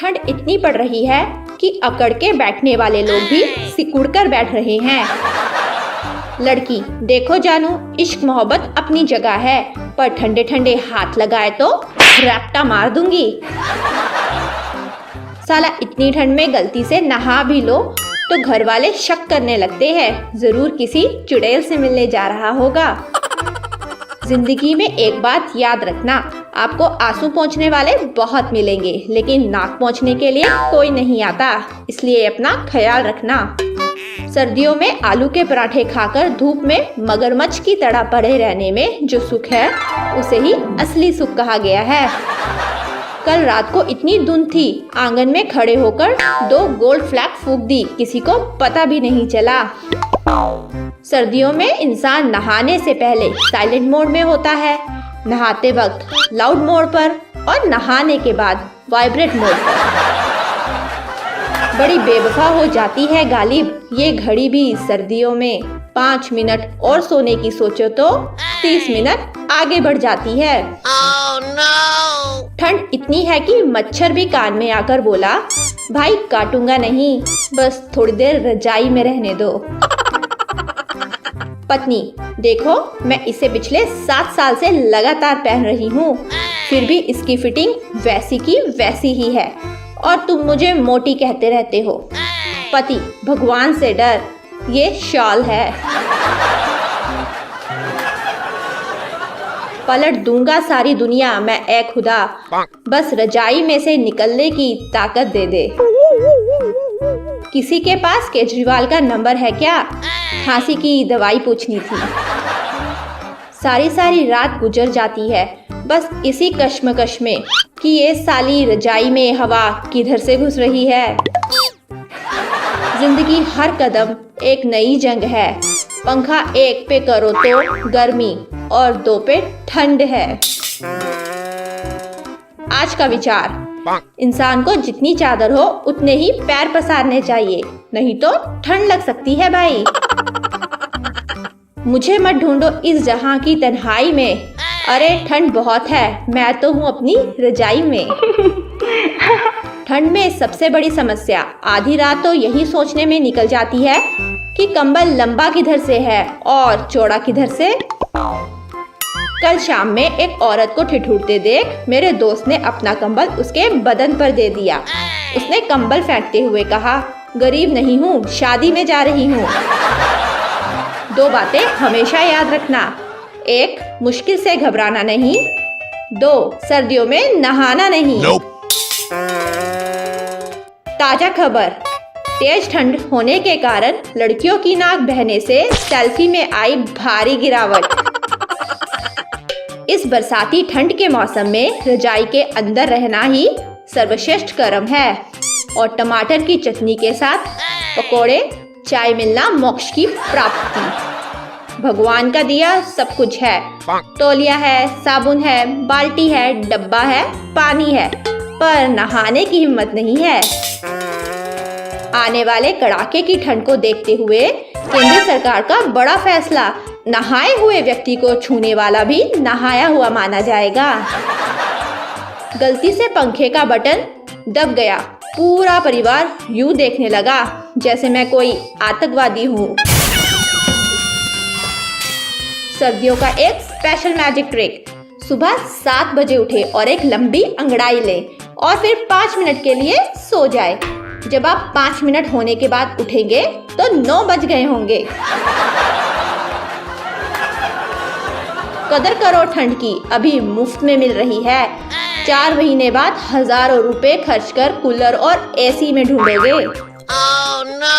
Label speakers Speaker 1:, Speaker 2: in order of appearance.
Speaker 1: ठंड इतनी पड़ रही है कि अकड़ के बैठने वाले लोग भी सिकुड़ कर बैठ रहे हैं। लड़की, देखो जानू, इश्क मोहब्बत अपनी जगह है, पर ठंडे ठंडे हाथ लगाए तो रैप्टा मार दूंगी। साला इतनी ठंड में गलती से नहा भी लो तो घर वाले शक करने लगते हैं, जरूर किसी चुड़ैल से मिलने जा रहा होगा। जिंदगी में एक बात याद रखना, आपको आंसू पोंछने वाले बहुत मिलेंगे, लेकिन नाक पोंछने के लिए कोई नहीं आता, इसलिए अपना ख्याल रखना। सर्दियों में आलू के पराठे खाकर धूप में मगरमच्छ की तरह पड़े रहने में जो सुख है, उसे ही असली सुख कहा गया है। कल रात को इतनी धुंध थी, आंगन में खड़े होकर 2 गोल्ड फ्लैग फूंक दी, किसी को पता भी नहीं चला। सर्दियों में इंसान नहाने से पहले साइलेंट मोड में होता है, नहाते वक्त लाउड मोड पर और नहाने के बाद वाइब्रेट मोड पर। बड़ी बेवफा हो जाती है गालिब ये घड़ी भी सर्दियों में। 5 मिनट और सोने की सोचो तो 30 मिनट आगे बढ़ जाती है।
Speaker 2: Oh, no!
Speaker 1: ठंड इतनी है कि मच्छर भी कान में आकर बोला, भाई काटूंगा नहीं, बस थोड़ी देर रजाई में रहने दो। पत्नी, देखो मैं इसे पिछले 7 साल से लगातार पहन रही हूँ, फिर भी इसकी फिटिंग वैसी की वैसी ही है और तुम मुझे मोटी कहते रहते हो। पति, भगवान से डर, ये शॉल है। पलट दूंगा सारी दुनिया मैं ए खुदा, बस रजाई में से निकलने की ताकत दे दे। किसी के पास केजरीवाल का नंबर है क्या? खांसी की दवाई पूछनी थी। सारी रात गुजर जाती है बस इसी कश्मकश में कि ये साली रजाई में हवा किधर से घुस रही है। जिंदगी हर कदम एक नई जंग है, पंखा 1 पे करो तो गर्मी और 2 पे ठंड है। आज का विचार, इंसान को जितनी चादर हो उतने ही पैर पसारने चाहिए, नहीं तो ठंड लग सकती है भाई। मुझे मत ढूंढो इस जहां की तन्हाई में, अरे ठंड बहुत है, मैं तो हूँ अपनी रजाई में। ठंड में सबसे बड़ी समस्या आधी रात तो यही सोचने में निकल जाती है कि कंबल लंबा किधर से है और चौड़ा किधर से। कल शाम में एक औरत को ठिठुरते देख मेरे दोस्त ने अपना कंबल उसके बदन पर दे दिया। उसने कंबल फेंकते हुए कहा, गरीब नहीं हूँ, शादी में जा रही हूँ। 2 बातें हमेशा याद रखना, 1 मुश्किल से घबराना नहीं, 2 सर्दियों में नहाना नहीं। ताजा खबर, तेज ठंड होने के कारण लड़कियों की नाक बहने से सेल्फी में आई भारी गिरावट। इस बरसाती ठंड के मौसम में रजाई के अंदर रहना ही सर्वश्रेष्ठ कर्म है और टमाटर की चटनी के साथ पकोड़े, चाय मिलना मोक्ष की प्राप्ति। भगवान का दिया सब कुछ है, तौलिया है, साबुन है, बाल्टी है, डब्बा है, पानी है, पर नहाने की हिम्मत नहीं है। आने वाले कड़ाके की ठंड को देखते हुए केंद्र सरकार का बड़ा फैसला, नहाए हुए व्यक्ति को छूने वाला भी नहाया हुआ माना जाएगा। गलती से पंखे का बटन दब गया, पूरा परिवार यूं देखने लगा जैसे मैं कोई आतंकवादी हूँ। सर्दियों का एक स्पेशल मैजिक ट्रिक, सुबह 7 बजे उठे और एक लंबी अंगड़ाई ले और फिर 5 मिनट के लिए सो जाए। जब आप 5 मिनट होने के बाद उठेंगे तो 9 बज गए होंगे। कदर करो ठंड की, अभी मुफ्त में मिल रही है। 4 महीने बाद हजारों रुपए खर्च कर कूलर और एसी में ढूंढोगे।
Speaker 2: Oh, no!